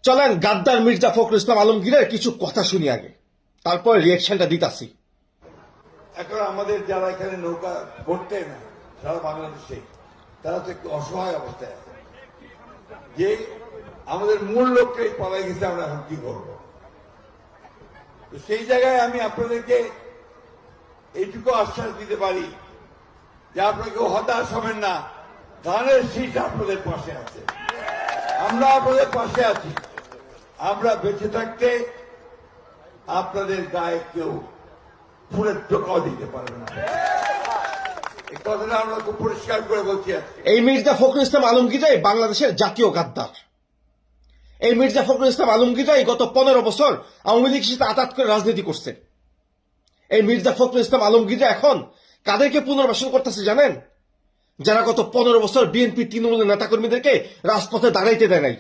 চলেন গাদ্দার মির্জা ফখরুল ইসলাম আলমগীরের কিছু কথা শুনি আগে, তারপর রিয়েকশনটা দিতাছি। এখন আমাদের যারা এখানে নৌকা ভরতে না সারা বাংলাদেশে, তারা তো একটু অসহায় অবস্থায় আছে যে আমাদের মূল লোকটাই পালাই গেছে, আমরা এখন কি করবো। তো সেই জায়গায় আমি আপনাদেরকে এইটুকু আশ্বাস দিতে পারি যে আপনাকে হতাশ হবেন না, ধানের শীষ আপনাদের পাশে আছে, আমরা আপনাদের পাশে আছি। আমরা বেঁচে থাকতে আপনাদের গায়ে কেউ ফুলের টোকাও দিতে পারবে না, এই কথাটা আমরা খুব পরিষ্কার করে বলছি। এই মির্জা ফখরুল ইসলাম আলমগীরাই বাংলাদেশের জাতীয় গাদ্দার। এই মির্জা ফখরুল ইসলাম আলমগীরাই গত 15 বছর আওয়ামী লীগের সাথে আঘাত করে রাজনীতি করছে। এই মির্জা ফখরুল ইসলাম আলমগীরা এখন কাদেরকে পুনর্বাসন করতেছে জানেন? যারা গত 15 বছর বিএনপি তৃণমূলের নেতাকর্মীদেরকে রাজপথে দাঁড়াইতে দেয় নাই।